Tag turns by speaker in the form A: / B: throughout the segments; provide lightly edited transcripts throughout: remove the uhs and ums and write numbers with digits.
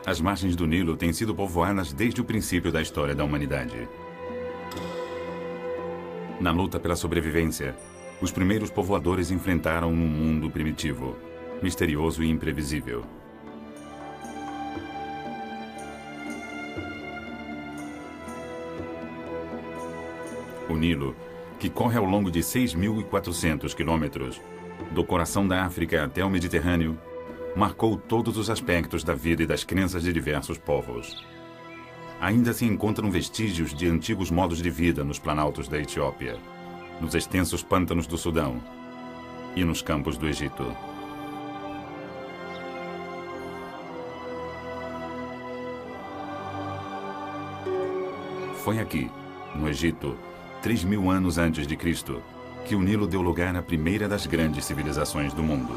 A: As margens do Nilo têm sido povoadas desde o princípio da história da humanidade. Na luta pela sobrevivência, os primeiros povoadores enfrentaram um mundo primitivo, misterioso e imprevisível. O Nilo, que corre ao longo de 6.400 quilômetros, do coração da África até o Mediterrâneo, marcou todos os aspectos da vida e das crenças de diversos povos. Ainda se encontram vestígios de antigos modos de vida nos planaltos da Etiópia, nos extensos pântanos do Sudão e nos campos do Egito. Foi aqui, no Egito, 3.000 anos antes de Cristo, que o Nilo deu lugar à primeira das grandes civilizações do mundo.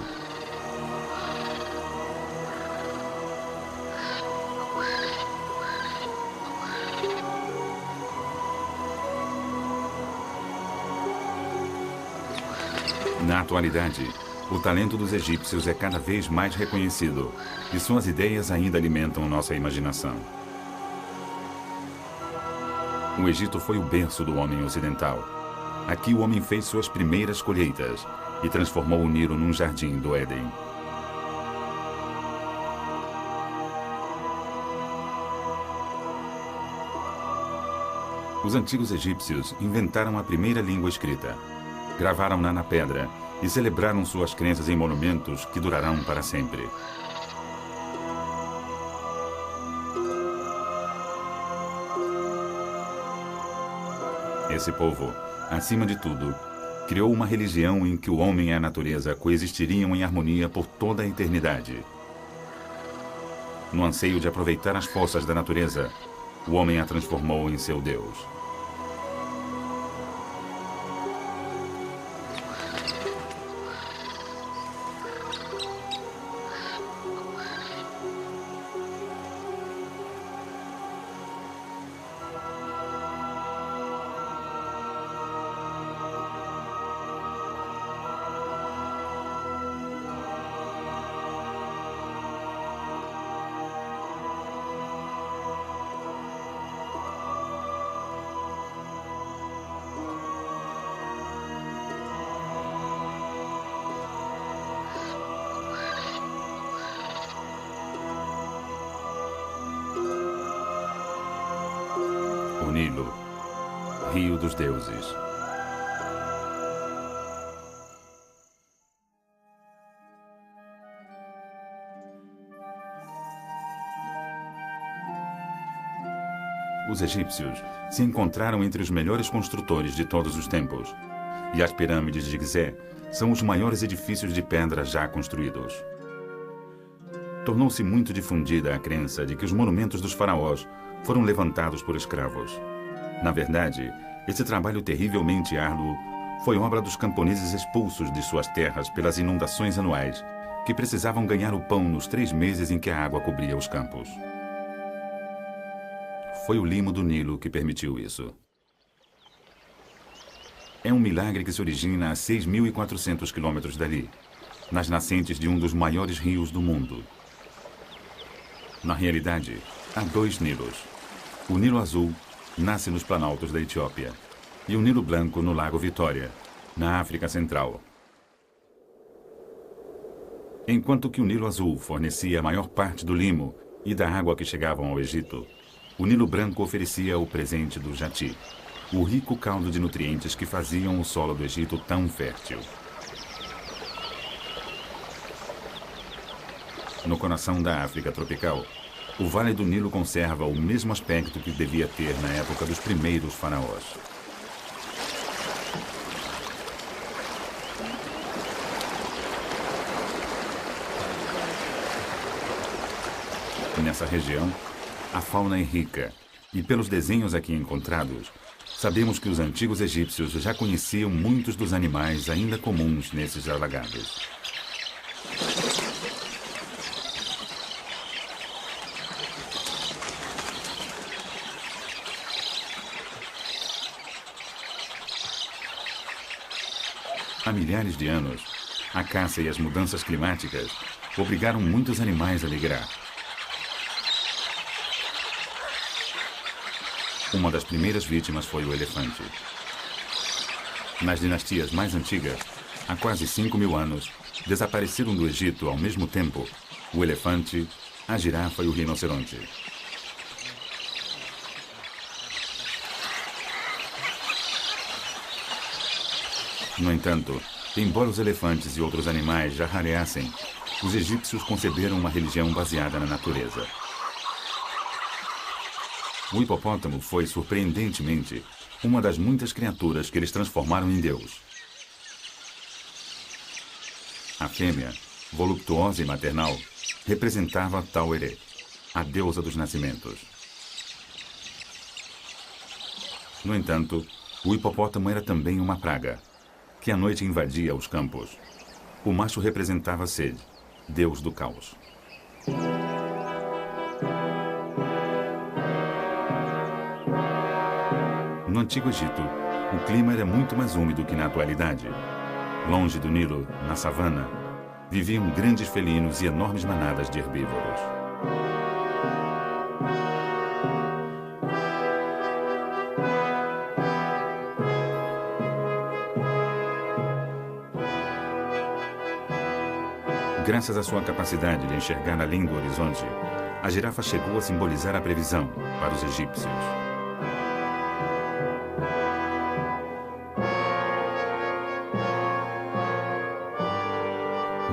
A: Na atualidade, o talento dos egípcios é cada vez mais reconhecido e suas ideias ainda alimentam nossa imaginação. O Egito foi o berço do homem ocidental. Aqui o homem fez suas primeiras colheitas e transformou o Nilo num jardim do Éden. Os antigos egípcios inventaram a primeira língua escrita. Gravaram-na na pedra e celebraram suas crenças em monumentos que durarão para sempre. Esse povo, acima de tudo, criou uma religião em que o homem e a natureza coexistiriam em harmonia por toda a eternidade. No anseio de aproveitar as forças da natureza, o homem a transformou em seu Deus. O Nilo, Rio dos Deuses. Os egípcios se encontraram entre os melhores construtores de todos os tempos, e as pirâmides de Gizé são os maiores edifícios de pedra já construídos. Tornou-se muito difundida a crença de que os monumentos dos faraós foram levantados por escravos. Na verdade, esse trabalho terrivelmente árduo foi obra dos camponeses expulsos de suas terras pelas inundações anuais, que precisavam ganhar o pão nos 3 meses em que a água cobria os campos. Foi o limo do Nilo que permitiu isso. É um milagre que se origina a 6.400 quilômetros dali, nas nascentes de um dos maiores rios do mundo. Na realidade, há 2 Nilos. O Nilo Azul nasce nos planaltos da Etiópia e o Nilo Branco no Lago Vitória, na África Central. Enquanto que o Nilo Azul fornecia a maior parte do limo e da água que chegavam ao Egito, o Nilo Branco oferecia o presente do jati, o rico caldo de nutrientes que faziam o solo do Egito tão fértil. No coração da África tropical, o Vale do Nilo conserva o mesmo aspecto que devia ter na época dos primeiros faraós. Nessa região, a fauna é rica, e pelos desenhos aqui encontrados, sabemos que os antigos egípcios já conheciam muitos dos animais ainda comuns nesses alagados. Há milhares de anos, a caça e as mudanças climáticas obrigaram muitos animais a migrar. Uma das primeiras vítimas foi o elefante. Nas dinastias mais antigas, há quase 5.000 anos, desapareceram do Egito ao mesmo tempo o elefante, a girafa e o rinoceronte. No entanto, embora os elefantes e outros animais já rareassem, os egípcios conceberam uma religião baseada na natureza. O hipopótamo foi, surpreendentemente, uma das muitas criaturas que eles transformaram em Deus. A fêmea, voluptuosa e maternal, representava Tauerê, a deusa dos nascimentos. No entanto, o hipopótamo era também uma praga, que à noite invadia os campos. O macho representava Sed, deus do caos. No Antigo Egito, o clima era muito mais úmido que na atualidade. Longe do Nilo, na savana, viviam grandes felinos e enormes manadas de herbívoros. Graças à sua capacidade de enxergar além do horizonte, a girafa chegou a simbolizar a previsão para os egípcios.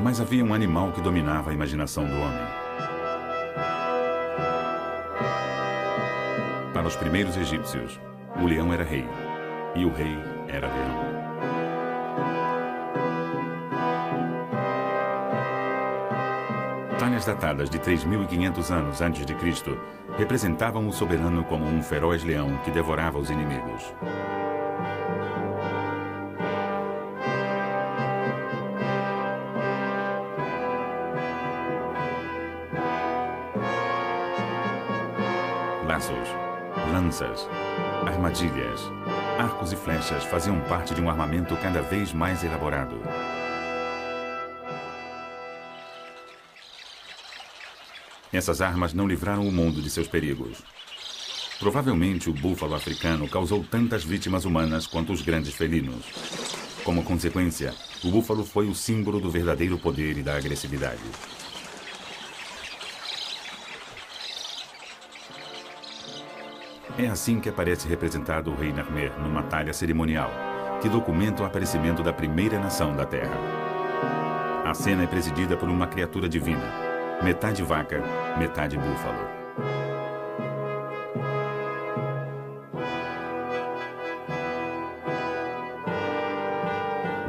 A: Mas havia um animal que dominava a imaginação do homem. Para os primeiros egípcios, o leão era rei, e o rei era leão. Talhas datadas de 3.500 anos antes de Cristo representavam o soberano como um feroz leão que devorava os inimigos. Laços, lanças, armadilhas, arcos e flechas faziam parte de um armamento cada vez mais elaborado. Essas armas não livraram o mundo de seus perigos. Provavelmente o búfalo africano causou tantas vítimas humanas quanto os grandes felinos. Como consequência, o búfalo foi o símbolo do verdadeiro poder e da agressividade. É assim que aparece representado o rei Narmer numa talha cerimonial, que documenta o aparecimento da primeira nação da Terra. A cena é presidida por uma criatura divina, metade vaca, metade búfalo.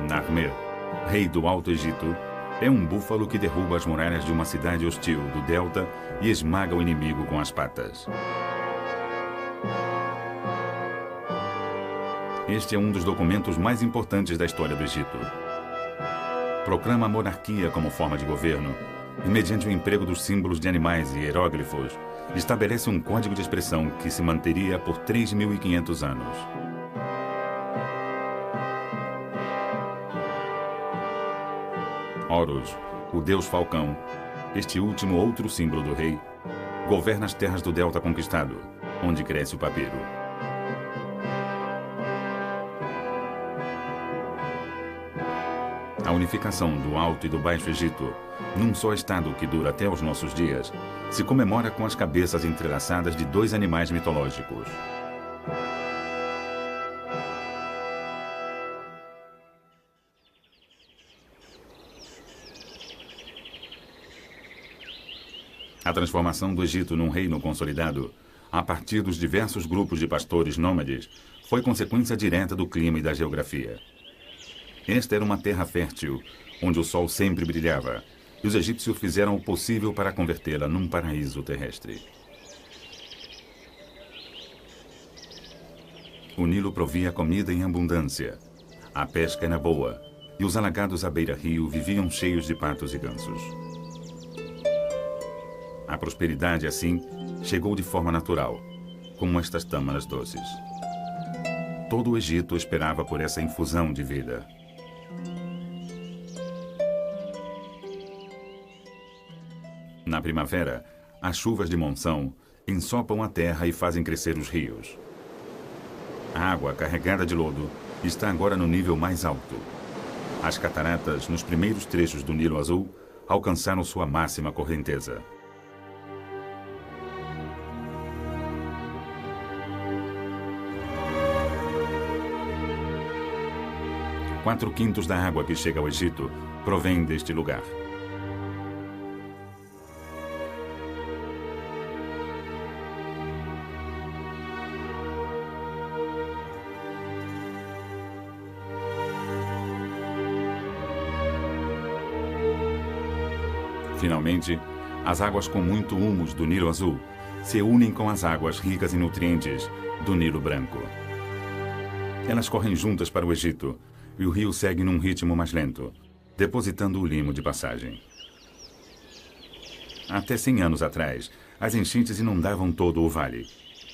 A: Narmer, rei do Alto Egito, é um búfalo que derruba as muralhas de uma cidade hostil do delta e esmaga o inimigo com as patas. Este é um dos documentos mais importantes da história do Egito. Proclama a monarquia como forma de governo e, mediante o emprego dos símbolos de animais e hieróglifos, estabelece um código de expressão que se manteria por 3.500 anos. Horus, o deus falcão, este último outro símbolo do rei, governa as terras do delta conquistado, onde cresce o papiro. A unificação do Alto e do Baixo Egito, num só estado que dura até os nossos dias, se comemora com as cabeças entrelaçadas de dois animais mitológicos. A transformação do Egito num reino consolidado, a partir dos diversos grupos de pastores nômades, foi consequência direta do clima e da geografia. Esta era uma terra fértil, onde o sol sempre brilhava, e os egípcios fizeram o possível para convertê-la num paraíso terrestre. O Nilo provia comida em abundância, a pesca era boa, e os alagados à beira-rio viviam cheios de patos e gansos. A prosperidade, assim, chegou de forma natural, como estas tâmaras doces. Todo o Egito esperava por essa infusão de vida. Na primavera, as chuvas de monção ensopam a terra e fazem crescer os rios. A água, carregada de lodo, está agora no nível mais alto. As cataratas, nos primeiros trechos do Nilo Azul, alcançaram sua máxima correnteza. Quatro quintos da água que chega ao Egito provém deste lugar. Finalmente, as águas com muito humus do Nilo Azul se unem com as águas ricas em nutrientes do Nilo Branco. Elas correm juntas para o Egito, e o rio segue num ritmo mais lento, depositando o limo de passagem. Até 100 anos atrás, as enchentes inundavam todo o vale,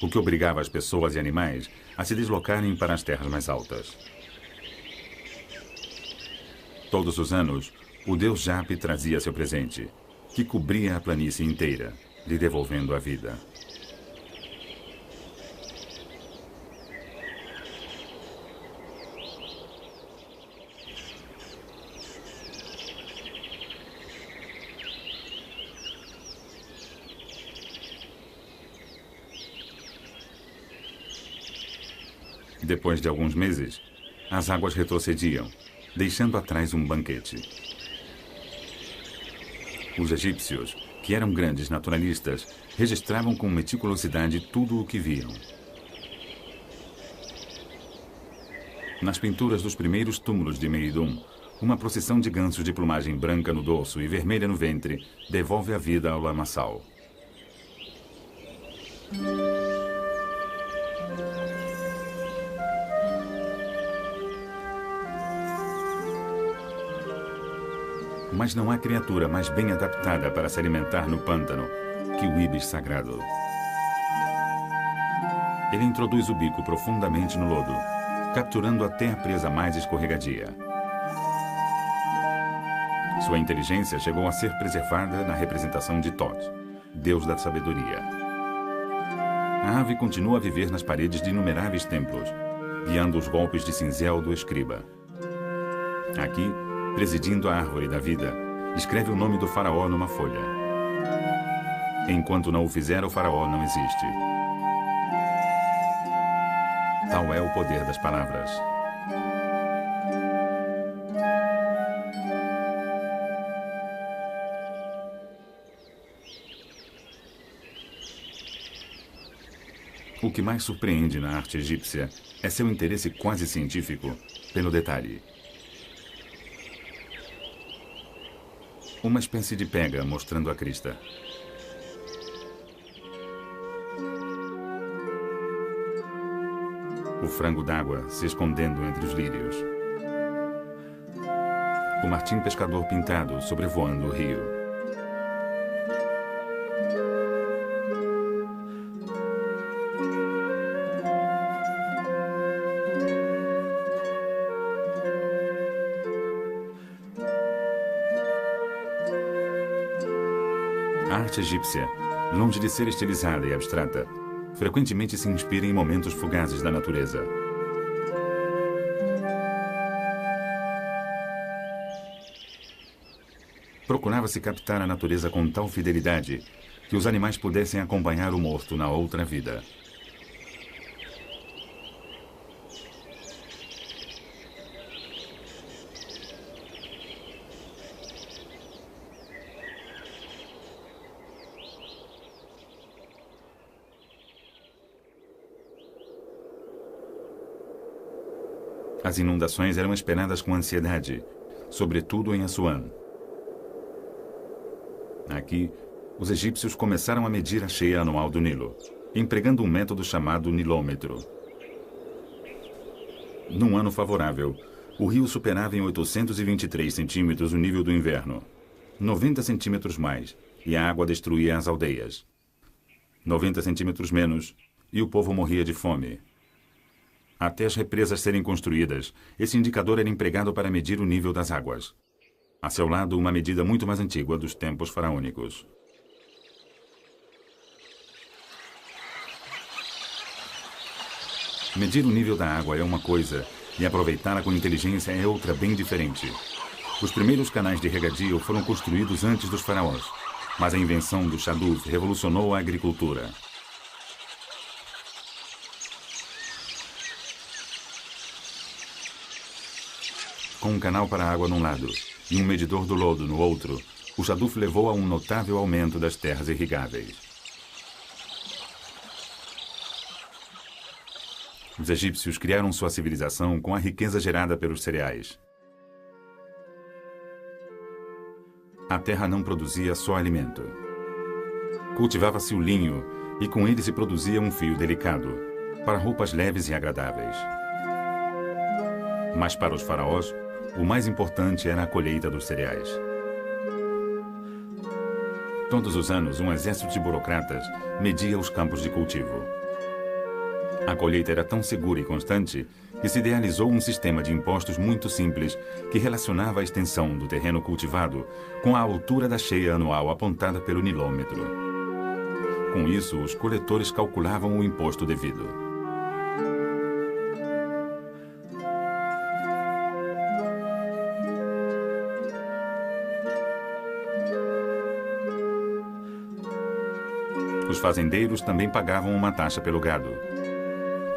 A: o que obrigava as pessoas e animais a se deslocarem para as terras mais altas. Todos os anos, o deus Jape trazia seu presente, que cobria a planície inteira, lhe devolvendo a vida. Depois de alguns meses, as águas retrocediam, deixando atrás um banquete. Os egípcios, que eram grandes naturalistas, registravam com meticulosidade tudo o que viam. Nas pinturas dos primeiros túmulos de Meidum, uma procissão de gansos de plumagem branca no dorso e vermelha no ventre devolve a vida ao lamaçal. Mas não há criatura mais bem adaptada para se alimentar no pântano que o íbis sagrado. Ele introduz o bico profundamente no lodo, capturando até a presa mais escorregadia. Sua inteligência chegou a ser preservada na representação de Thoth, deus da sabedoria. A ave continua a viver nas paredes de inumeráveis templos, guiando os golpes de cinzel do escriba. Aqui, presidindo a árvore da vida, escreve o nome do faraó numa folha. Enquanto não o fizer, o faraó não existe. Tal é o poder das palavras. O que mais surpreende na arte egípcia é seu interesse quase científico pelo detalhe. Uma espécie de pega mostrando a crista. O frango d'água se escondendo entre os lírios. O martim pescador pintado sobrevoando o rio. A arte egípcia, longe de ser estilizada e abstrata, frequentemente se inspira em momentos fugazes da natureza. Procurava-se captar a natureza com tal fidelidade que os animais pudessem acompanhar o morto na outra vida. As inundações eram esperadas com ansiedade, sobretudo em Assuã. Aqui, os egípcios começaram a medir a cheia anual do Nilo, empregando um método chamado nilômetro. Num ano favorável, o rio superava em 823 centímetros o nível do inverno, 90 centímetros mais, e a água destruía as aldeias. 90 centímetros menos, e o povo morria de fome. Até as represas serem construídas, esse indicador era empregado para medir o nível das águas. A seu lado, uma medida muito mais antiga dos tempos faraônicos. Medir o nível da água é uma coisa, e aproveitá-la com inteligência é outra bem diferente. Os primeiros canais de regadio foram construídos antes dos faraós, mas a invenção do Shaduf revolucionou a agricultura. Com um canal para a água num lado e um medidor do lodo no outro, o Shaduf levou a um notável aumento das terras irrigáveis. Os egípcios criaram sua civilização com a riqueza gerada pelos cereais. A terra não produzia só alimento. Cultivava-se o linho e com ele se produzia um fio delicado, para roupas leves e agradáveis. Mas para os faraós, o mais importante era a colheita dos cereais. Todos os anos, um exército de burocratas media os campos de cultivo. A colheita era tão segura e constante que se idealizou um sistema de impostos muito simples que relacionava a extensão do terreno cultivado com a altura da cheia anual apontada pelo nilômetro. Com isso, os coletores calculavam o imposto devido. Os fazendeiros também pagavam uma taxa pelo gado.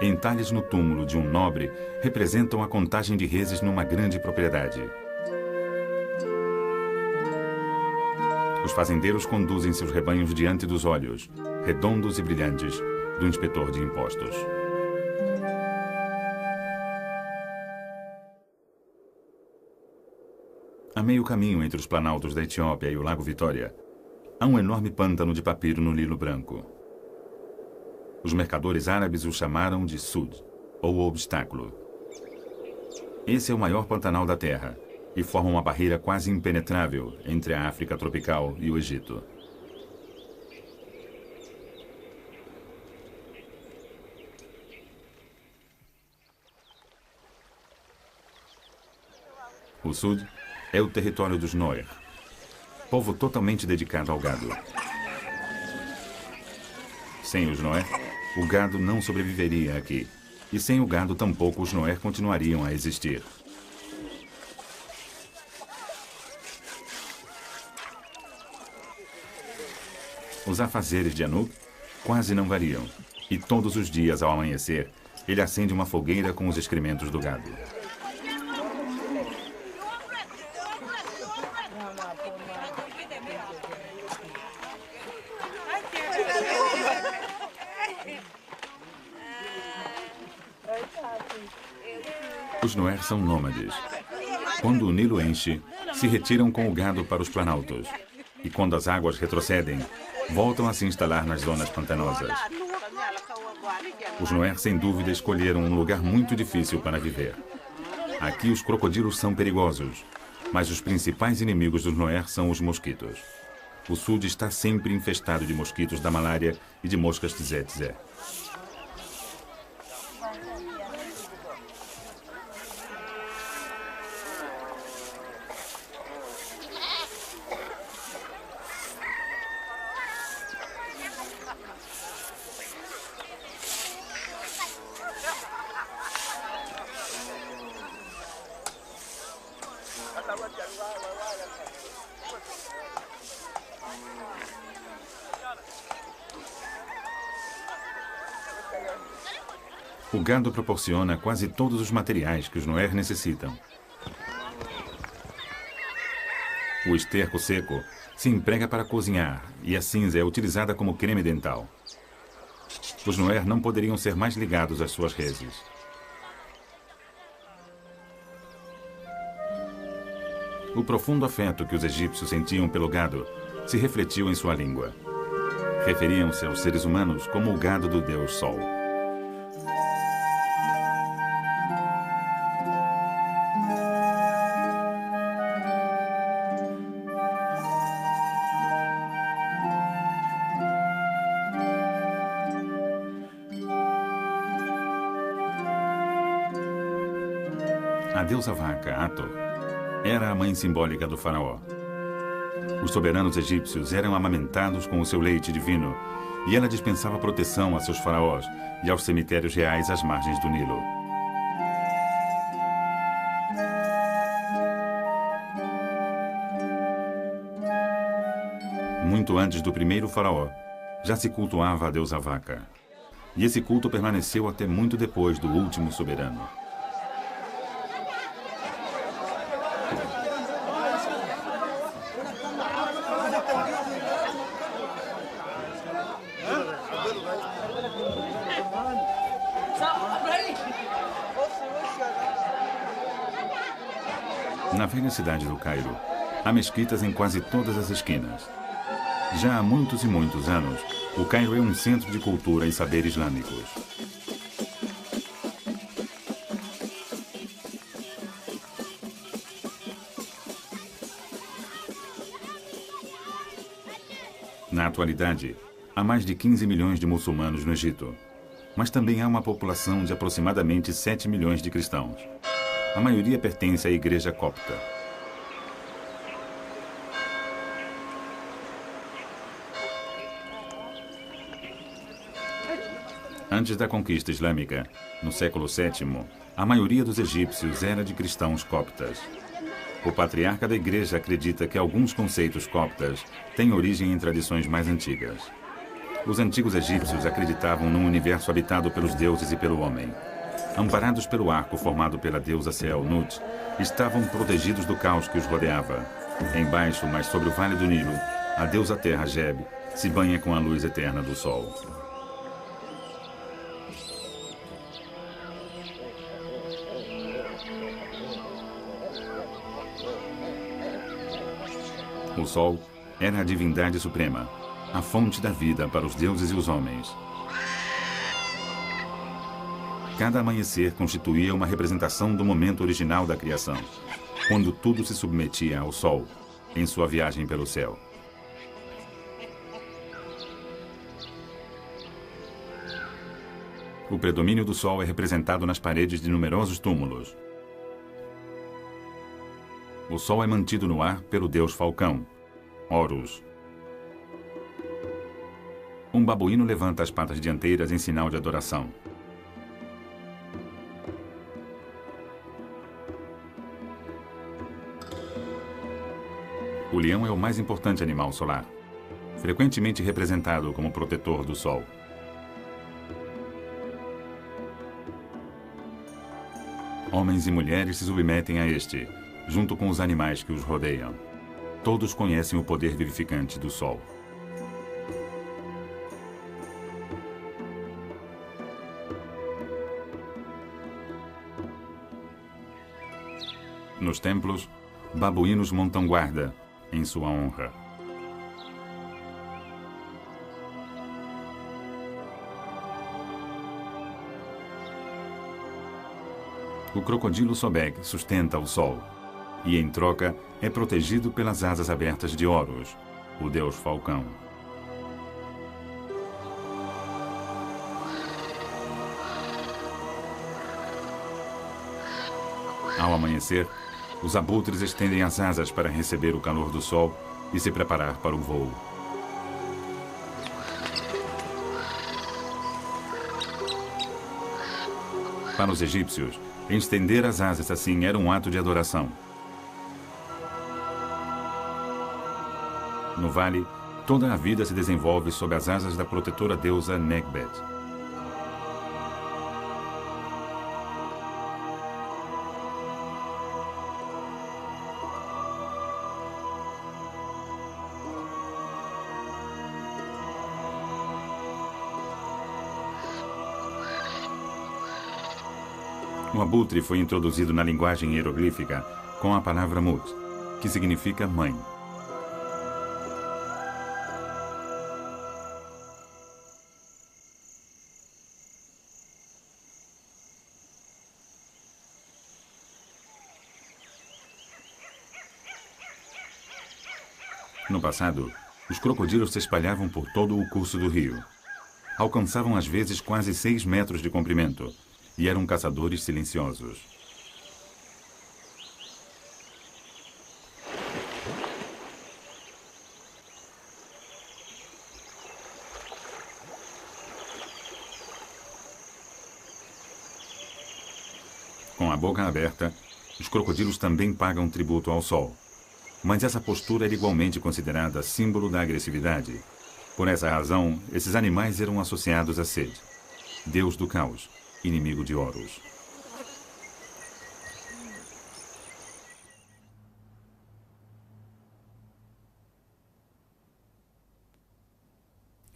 A: Entalhes no túmulo de um nobre representam a contagem de reses numa grande propriedade. Os fazendeiros conduzem seus rebanhos diante dos olhos, redondos e brilhantes, do inspetor de impostos. A meio caminho entre os planaltos da Etiópia e o Lago Vitória, há um enorme pântano de papiro no Nilo Branco. Os mercadores árabes o chamaram de Sud, ou obstáculo. Esse é o maior pantanal da Terra e forma uma barreira quase impenetrável entre a África tropical e o Egito. O Sud é o território dos Noer, povo totalmente dedicado ao gado. Sem os Noer, o gado não sobreviveria aqui. E sem o gado, tampouco os Noer continuariam a existir. Os afazeres de Anub quase não variam. E todos os dias, ao amanhecer, ele acende uma fogueira com os excrementos do gado. Os Noer são nômades. Quando o Nilo enche, se retiram com o gado para os planaltos. E quando as águas retrocedem, voltam a se instalar nas zonas pantanosas. Os Noer, sem dúvida, escolheram um lugar muito difícil para viver. Aqui os crocodilos são perigosos, mas os principais inimigos dos Noer são os mosquitos. O sul está sempre infestado de mosquitos da malária e de moscas tsetse. O gado proporciona quase todos os materiais que os Noé necessitam. O esterco seco se emprega para cozinhar e a cinza é utilizada como creme dental. Os Noé não poderiam ser mais ligados às suas reses. O profundo afeto que os egípcios sentiam pelo gado se refletiu em sua língua. Referiam-se aos seres humanos como o gado do Deus Sol. A deusa vaca, Hathor, era a mãe simbólica do faraó. Os soberanos egípcios eram amamentados com o seu leite divino e ela dispensava proteção a seus faraós e aos cemitérios reais às margens do Nilo. Muito antes do primeiro faraó, já se cultuava a deusa vaca. E esse culto permaneceu até muito depois do último soberano. Na velha cidade do Cairo, há mesquitas em quase todas as esquinas. Já há muitos e muitos anos, o Cairo é um centro de cultura e saber islâmicos. Na atualidade, há mais de 15 milhões de muçulmanos no Egito, mas também há uma população de aproximadamente 7 milhões de cristãos. A maioria pertence à Igreja Copta. Antes da conquista islâmica, no século VII, a maioria dos egípcios era de cristãos coptas. O patriarca da igreja acredita que alguns conceitos coptas têm origem em tradições mais antigas. Os antigos egípcios acreditavam num universo habitado pelos deuses e pelo homem. Amparados pelo arco formado pela deusa Seel Nut, estavam protegidos do caos que os rodeava. Embaixo, mas sobre o vale do Nilo, a deusa terra Geb se banha com a luz eterna do sol. O sol era a divindade suprema, a fonte da vida para os deuses e os homens. Cada amanhecer constituía uma representação do momento original da criação, quando tudo se submetia ao sol, em sua viagem pelo céu. O predomínio do sol é representado nas paredes de numerosos túmulos. O sol é mantido no ar pelo deus Falcão, Horus. Um babuíno levanta as patas dianteiras em sinal de adoração. O leão é o mais importante animal solar, frequentemente representado como protetor do sol. Homens e mulheres se submetem a este, junto com os animais que os rodeiam. Todos conhecem o poder vivificante do sol. Nos templos, babuínos montam guarda em sua honra. O crocodilo Sobek sustenta o sol e, em troca, é protegido pelas asas abertas de Horus, o deus Falcão. Ao amanhecer, os abutres estendem as asas para receber o calor do sol e se preparar para o voo. Para os egípcios, estender as asas assim era um ato de adoração. No vale, toda a vida se desenvolve sob as asas da protetora deusa Nekhbet. O abutre foi introduzido na linguagem hieroglífica com a palavra Mut, que significa mãe. No passado, os crocodilos se espalhavam por todo o curso do rio. Alcançavam às vezes quase 6 metros de comprimento e eram caçadores silenciosos. Com a boca aberta, os crocodilos também pagam tributo ao sol. Mas essa postura era igualmente considerada símbolo da agressividade. Por essa razão, esses animais eram associados a Sed, deus do caos, inimigo de Horus.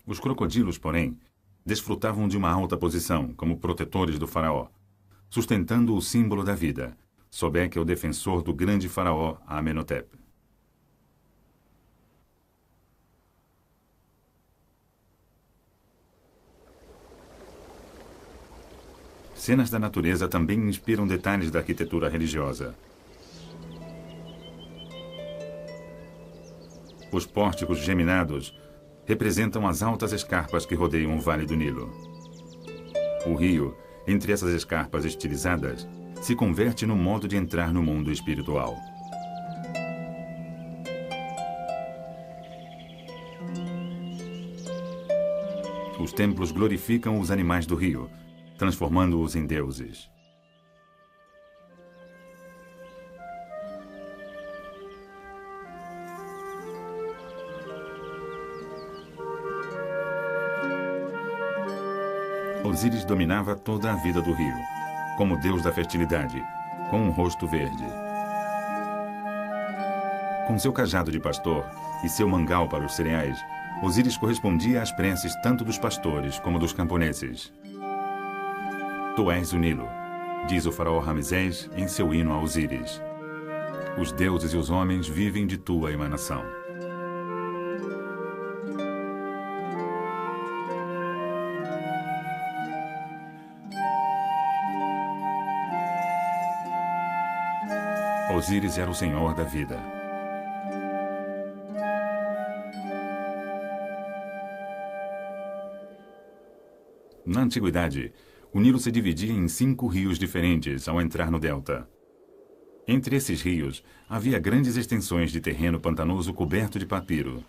A: Os crocodilos, porém, desfrutavam de uma alta posição como protetores do faraó, sustentando o símbolo da vida, Sobek é o defensor do grande faraó Amenhotep. Cenas da natureza também inspiram detalhes da arquitetura religiosa. Os pórticos geminados representam as altas escarpas que rodeiam o Vale do Nilo. O rio, entre essas escarpas estilizadas, se converte no modo de entrar no mundo espiritual. Os templos glorificam os animais do rio, transformando-os em deuses. Osíris dominava toda a vida do rio, como deus da fertilidade, com um rosto verde. Com seu cajado de pastor e seu mangal para os cereais, Osíris correspondia às preces tanto dos pastores como dos camponeses. Tu és o Nilo, diz o faraó Ramsés em seu hino a Osíris. Os deuses e os homens vivem de tua emanação. Osíris era o senhor da vida. Na antiguidade, o Nilo se dividia em 5 rios diferentes ao entrar no delta. Entre esses rios, havia grandes extensões de terreno pantanoso coberto de papiro.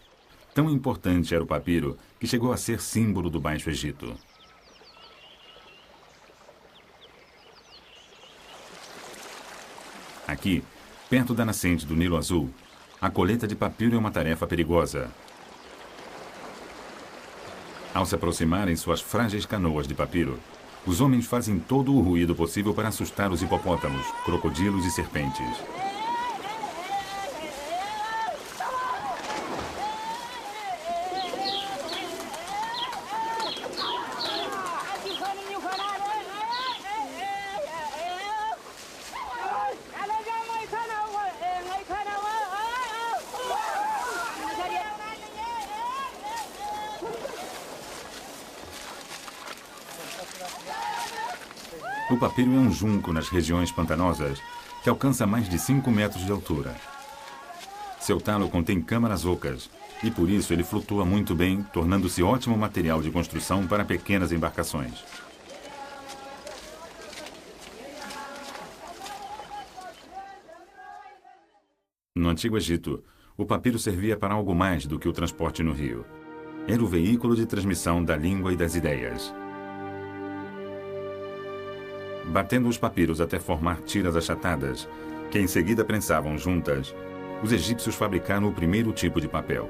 A: Tão importante era o papiro que chegou a ser símbolo do Baixo Egito. Aqui, perto da nascente do Nilo Azul, a colheita de papiro é uma tarefa perigosa. Ao se aproximarem suas frágeis canoas de papiro, os homens fazem todo o ruído possível para assustar os hipopótamos, crocodilos e serpentes. O papiro é um junco nas regiões pantanosas que alcança mais de 5 metros de altura. Seu talo contém câmaras ocas e por isso ele flutua muito bem, tornando-se ótimo material de construção para pequenas embarcações. No Antigo Egito, o papiro servia para algo mais do que o transporte no rio. Era o veículo de transmissão da língua e das ideias. Batendo os papiros até formar tiras achatadas, que em seguida prensavam juntas, os egípcios fabricaram o primeiro tipo de papel,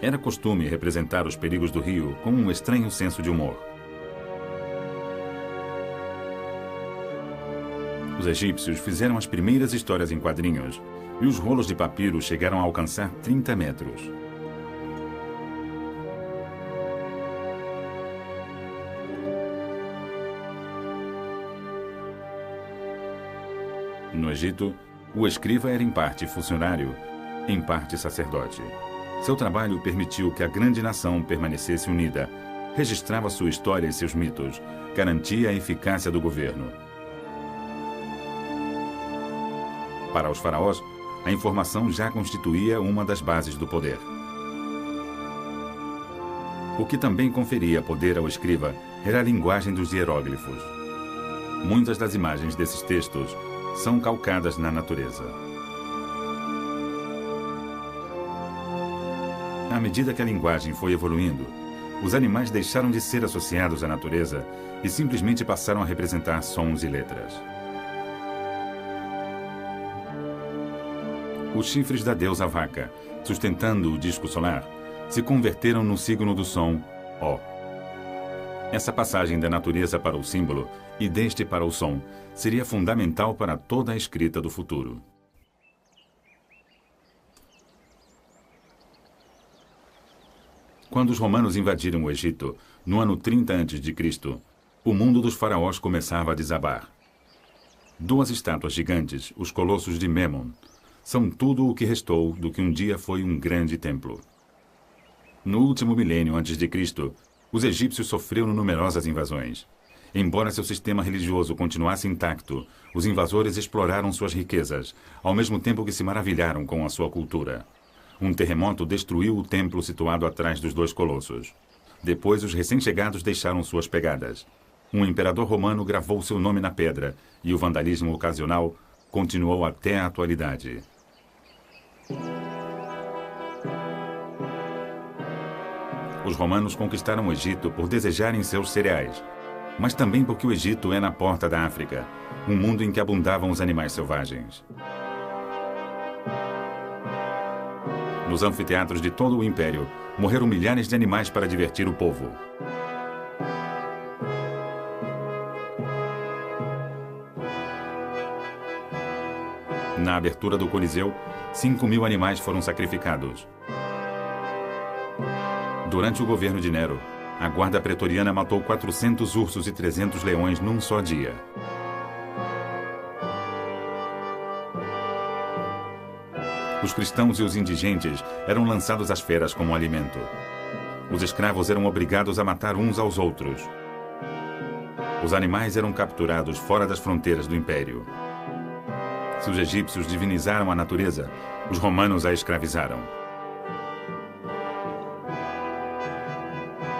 A: Era costume representar os perigos do rio com um estranho senso de humor. Os egípcios fizeram as primeiras histórias em quadrinhos e os rolos de papiro chegaram a alcançar 30 metros. No Egito, o escriba era em parte funcionário, em parte sacerdote. Seu trabalho permitiu que a grande nação permanecesse unida, registrava sua história e seus mitos, garantia a eficácia do governo. Para os faraós, a informação já constituía uma das bases do poder. O que também conferia poder ao escriba era a linguagem dos hieróglifos. Muitas das imagens desses textos são calcadas na natureza. À medida que a linguagem foi evoluindo, os animais deixaram de ser associados à natureza e simplesmente passaram a representar sons e letras. Os chifres da deusa vaca, sustentando o disco solar, se converteram no signo do som O. Essa passagem da natureza para o símbolo e deste para o som seria fundamental para toda a escrita do futuro. Quando os romanos invadiram o Egito, no ano 30 a.C., o mundo dos faraós começava a desabar. 2 estátuas gigantes, os colossos de Memnon, são tudo o que restou do que um dia foi um grande templo. No último milênio antes de Cristo, os egípcios sofreram numerosas invasões. Embora seu sistema religioso continuasse intacto, os invasores exploraram suas riquezas, ao mesmo tempo que se maravilharam com a sua cultura. Um terremoto destruiu o templo situado atrás dos 2 colossos. Depois, os recém-chegados deixaram suas pegadas. Um imperador romano gravou seu nome na pedra, e o vandalismo ocasional continuou até a atualidade. Os romanos conquistaram o Egito por desejarem seus cereais, mas também porque o Egito é na porta da África, um mundo em que abundavam os animais selvagens. Nos anfiteatros de todo o Império, morreram milhares de animais para divertir o povo. Na abertura do Coliseu, 5.000 animais foram sacrificados. Durante o governo de Nero, a guarda pretoriana matou 400 ursos e 300 leões num só dia. Os cristãos e os indigentes eram lançados às feras como alimento. Os escravos eram obrigados a matar uns aos outros. Os animais eram capturados fora das fronteiras do império. Se os egípcios divinizaram a natureza, os romanos a escravizaram.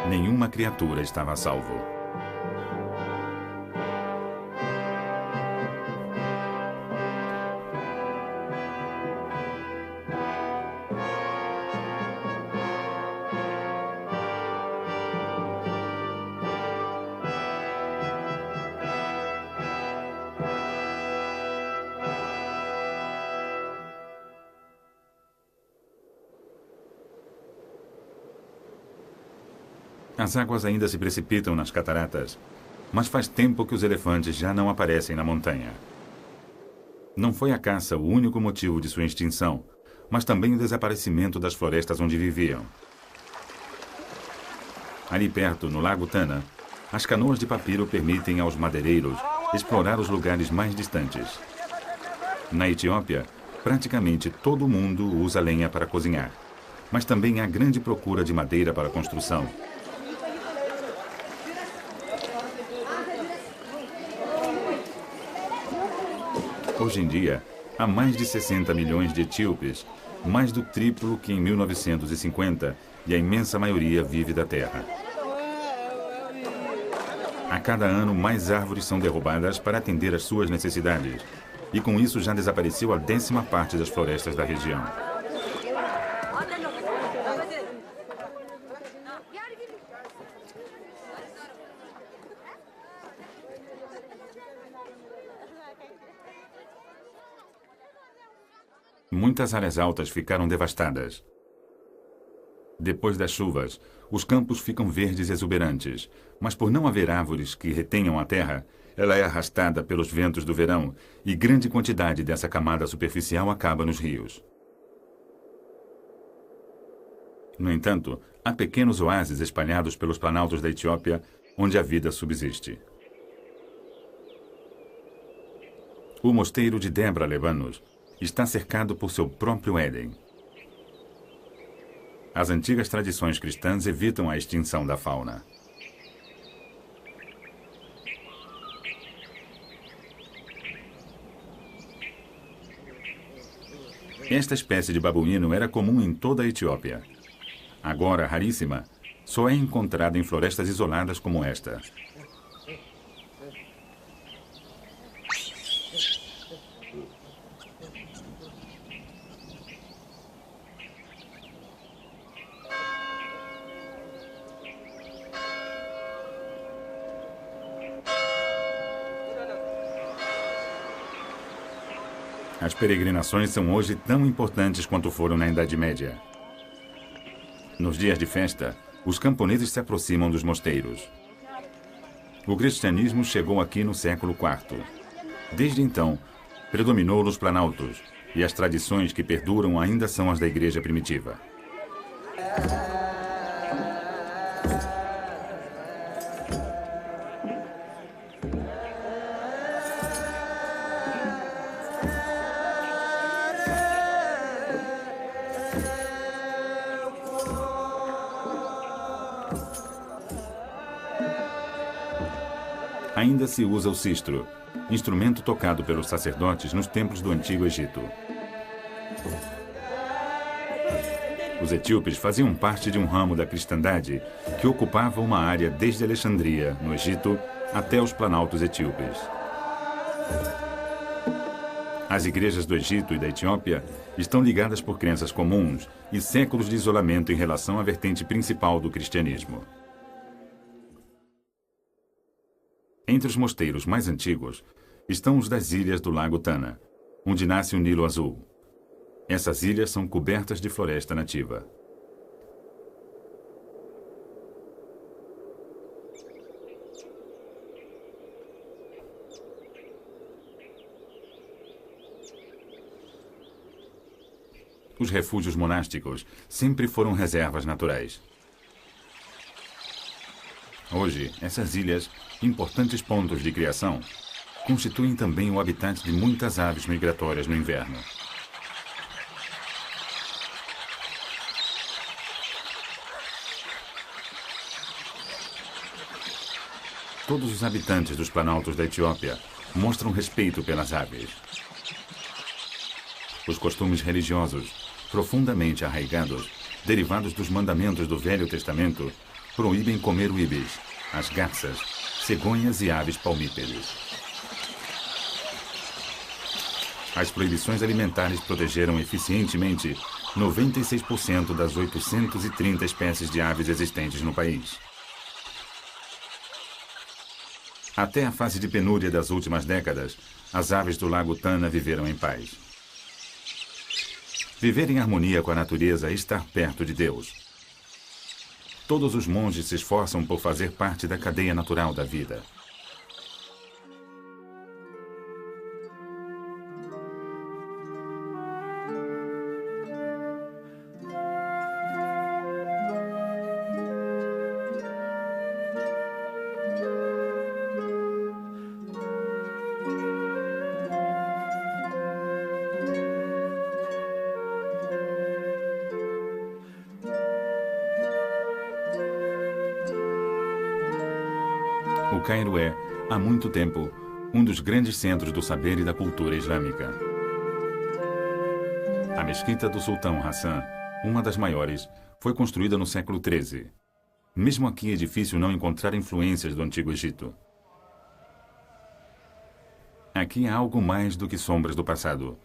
A: Nenhuma criatura estava a salvo. As águas ainda se precipitam nas cataratas, mas faz tempo que os elefantes já não aparecem na montanha. Não foi a caça o único motivo de sua extinção, mas também o desaparecimento das florestas onde viviam. Ali perto, no Lago Tana, as canoas de papiro permitem aos madeireiros explorar os lugares mais distantes. Na Etiópia, praticamente todo mundo usa lenha para cozinhar, mas também há grande procura de madeira para construção. Hoje em dia, há mais de 60 milhões de etíopes, mais do triplo que em 1950, e a imensa maioria vive da terra. A cada ano, mais árvores são derrubadas para atender às suas necessidades, e com isso já desapareceu a 10ª parte das florestas da região. Muitas áreas altas ficaram devastadas. Depois das chuvas, os campos ficam verdes e exuberantes, mas por não haver árvores que retenham a terra, ela é arrastada pelos ventos do verão e grande quantidade dessa camada superficial acaba nos rios. No entanto, há pequenos oásis espalhados pelos planaltos da Etiópia, onde a vida subsiste. O mosteiro de Debra Lebanos está cercado por seu próprio Éden. As antigas tradições cristãs evitam a extinção da fauna. Esta espécie de babuíno era comum em toda a Etiópia. Agora raríssima, só é encontrada em florestas isoladas como esta. As peregrinações são hoje tão importantes quanto foram na Idade Média. Nos dias de festa, os camponeses se aproximam dos mosteiros. O cristianismo chegou aqui no século IV. Desde então, predominou nos planaltos, e as tradições que perduram ainda são as da igreja primitiva. Ainda se usa o sistro, instrumento tocado pelos sacerdotes nos templos do Antigo Egito. Os etíopes faziam parte de um ramo da cristandade que ocupava uma área desde Alexandria, no Egito, até os planaltos etíopes. As igrejas do Egito e da Etiópia estão ligadas por crenças comuns e séculos de isolamento em relação à vertente principal do cristianismo. Entre os mosteiros mais antigos estão os das ilhas do Lago Tana, onde nasce o Nilo Azul. Essas ilhas são cobertas de floresta nativa. Os refúgios monásticos sempre foram reservas naturais. Hoje, essas ilhas, importantes pontos de criação, constituem também o habitat de muitas aves migratórias no inverno. Todos os habitantes dos planaltos da Etiópia mostram respeito pelas aves. Os costumes religiosos, profundamente arraigados, derivados dos mandamentos do Velho Testamento, proíbem comer o ibis, as garças, cegonhas e aves palmípedes. As proibições alimentares protegeram eficientemente 96% das 830 espécies de aves existentes no país. Até a fase de penúria das últimas décadas, as aves do Lago Tana viveram em paz. Viver em harmonia com a natureza é estar perto de Deus. Todos os monges se esforçam por fazer parte da cadeia natural da vida. O Cairo é, há muito tempo, um dos grandes centros do saber e da cultura islâmica. A mesquita do Sultão Hassan, uma das maiores, foi construída no século XIII. Mesmo aqui é difícil não encontrar influências do Antigo Egito. Aqui há algo mais do que sombras do passado.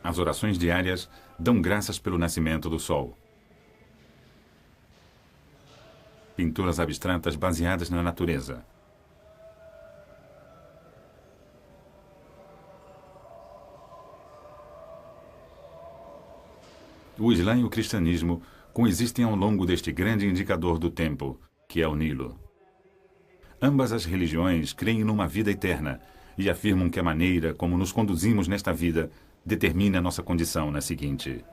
A: As orações diárias dão graças pelo nascimento do sol. Pinturas abstratas baseadas na natureza. O Islã e o cristianismo coexistem ao longo deste grande indicador do tempo, que é o Nilo. Ambas as religiões creem numa vida eterna e afirmam que a maneira como nos conduzimos nesta vida determina a nossa condição na seguinte.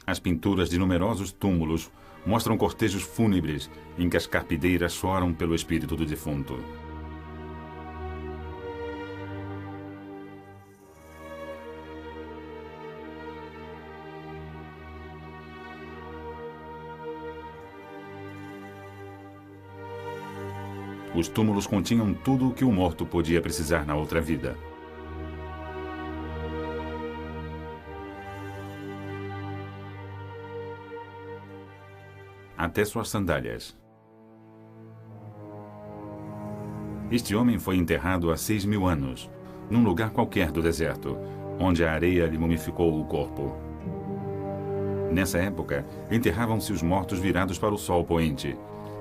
A: As pinturas de numerosos túmulos mostram cortejos fúnebres em que as carpideiras choram pelo espírito do defunto. Os túmulos continham tudo o que o morto podia precisar na outra vida. Até suas sandálias. Este homem foi enterrado há 6.000 anos, num lugar qualquer do deserto, onde a areia lhe mumificou o corpo. Nessa época, enterravam-se os mortos virados para o sol poente,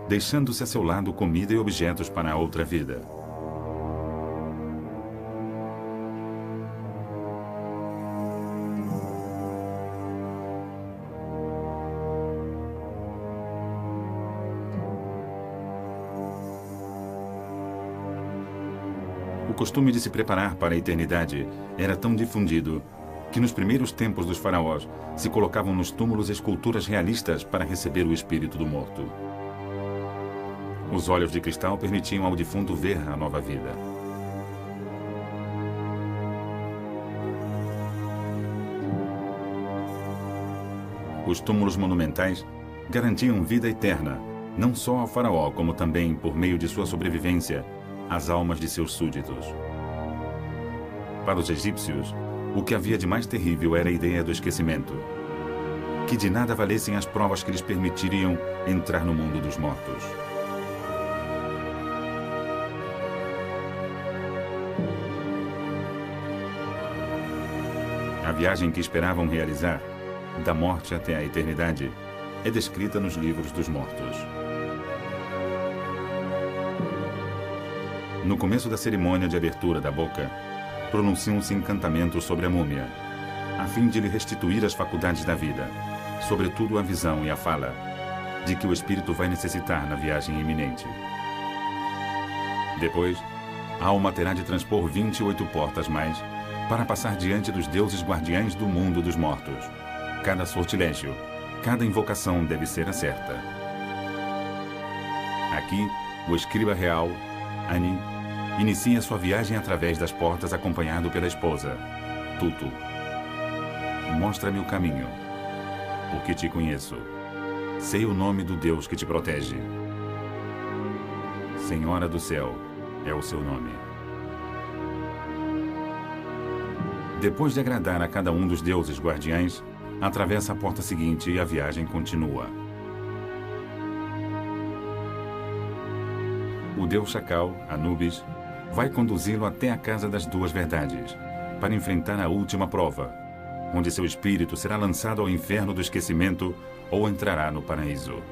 A: deixando-se a seu lado comida e objetos para a outra vida. O costume de se preparar para a eternidade era tão difundido que nos primeiros tempos dos faraós se colocavam nos túmulos esculturas realistas para receber o espírito do morto. Os olhos de cristal permitiam ao defunto ver a nova vida. Os túmulos monumentais garantiam vida eterna, não só ao faraó, como também, por meio de sua sobrevivência, às almas de seus súditos. Para os egípcios, o que havia de mais terrível era a ideia do esquecimento, que de nada valessem as provas que lhes permitiriam entrar no mundo dos mortos. A viagem que esperavam realizar, da morte até a eternidade, é descrita nos livros dos mortos. No começo da cerimônia de abertura da boca, pronunciam-se encantamentos sobre a múmia, a fim de lhe restituir as faculdades da vida, sobretudo a visão e a fala, de que o espírito vai necessitar na viagem iminente. Depois, a alma terá de transpor 28 portas mais para passar diante dos deuses guardiães do mundo dos mortos. Cada sortilégio, cada invocação deve ser a certa. Aqui, o escriba real, Ani, inicia sua viagem através das portas acompanhado pela esposa, Tutu. Mostra-me o caminho, porque te conheço. Sei o nome do Deus que te protege. Senhora do Céu é o seu nome. Depois de agradar a cada um dos deuses guardiães, atravessa a porta seguinte e a viagem continua. O deus Chacal, Anubis, vai conduzi-lo até a Casa das Duas Verdades, para enfrentar a última prova, onde seu espírito será lançado ao inferno do esquecimento ou entrará no paraíso.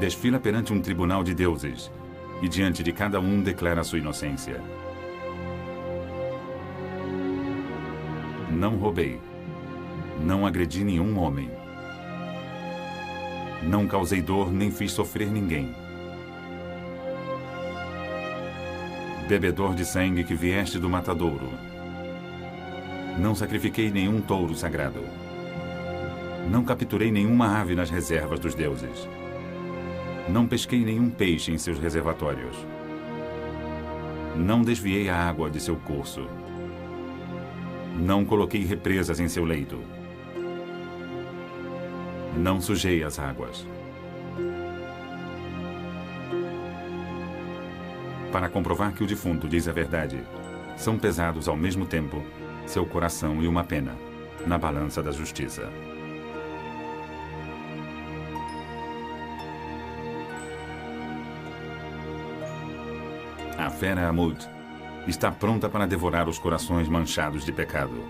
A: Desfila perante um tribunal de deuses, e diante de cada um declara sua inocência. Não roubei. Não agredi nenhum homem. Não causei dor nem fiz sofrer ninguém. Bebedor de sangue que vieste do matadouro. Não sacrifiquei nenhum touro sagrado. Não capturei nenhuma ave nas reservas dos deuses. Não pesquei nenhum peixe em seus reservatórios. Não desviei a água de seu curso. Não coloquei represas em seu leito. Não sujei as águas. Para comprovar que o defunto diz a verdade, são pesados ao mesmo tempo seu coração e uma pena, na balança da justiça. A fera Amud está pronta para devorar os corações manchados de pecado.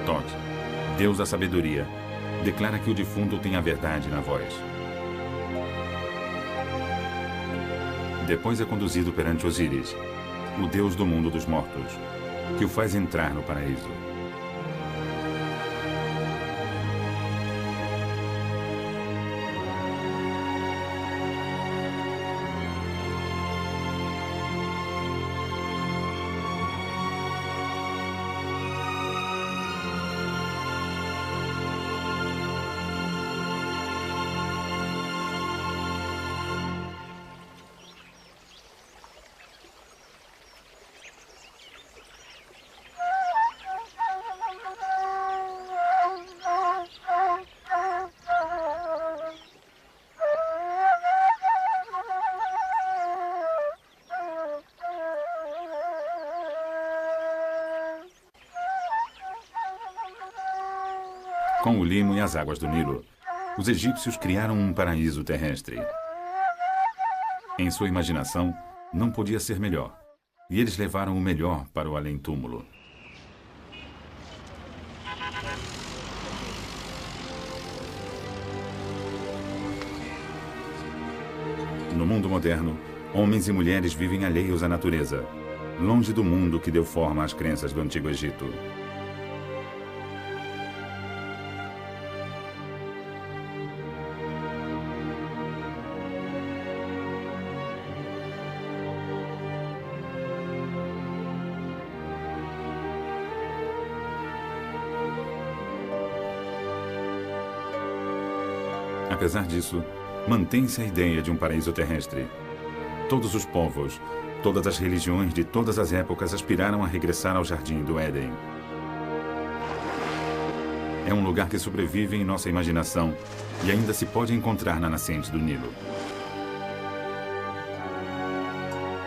A: Thoth, Deus da sabedoria, declara que o defunto tem a verdade na voz. depois é conduzido perante Osíris, o deus do mundo dos mortos, que o faz entrar no paraíso. Com o limo e as águas do Nilo, os egípcios criaram um paraíso terrestre. Em sua imaginação, não podia ser melhor, e eles levaram o melhor para o além-túmulo. No mundo moderno, homens e mulheres vivem alheios à natureza, longe do mundo que deu forma às crenças do Antigo Egito. Apesar disso, mantém-se a ideia de um paraíso terrestre. Todos os povos, todas as religiões de todas as épocas aspiraram a regressar ao Jardim do Éden. É um lugar que sobrevive em nossa imaginação e ainda se pode encontrar na nascente do Nilo.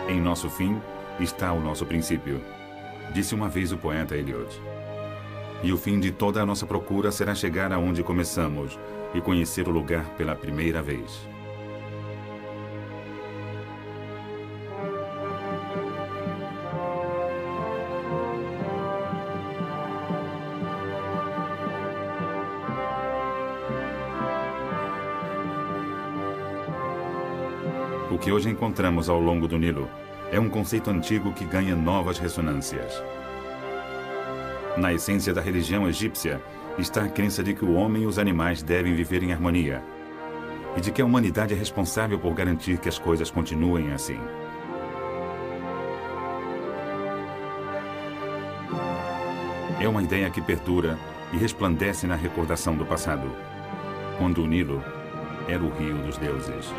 A: Em nosso fim está o nosso princípio, disse uma vez o poeta Eliot. E o fim de toda a nossa procura será chegar aonde começamos e conhecer o lugar pela primeira vez. O que hoje encontramos ao longo do Nilo é um conceito antigo que ganha novas ressonâncias. Na essência da religião egípcia está a crença de que o homem e os animais devem viver em harmonia e de que a humanidade é responsável por garantir que as coisas continuem assim. É uma ideia que perdura e resplandece na recordação do passado, quando o Nilo era o rio dos deuses.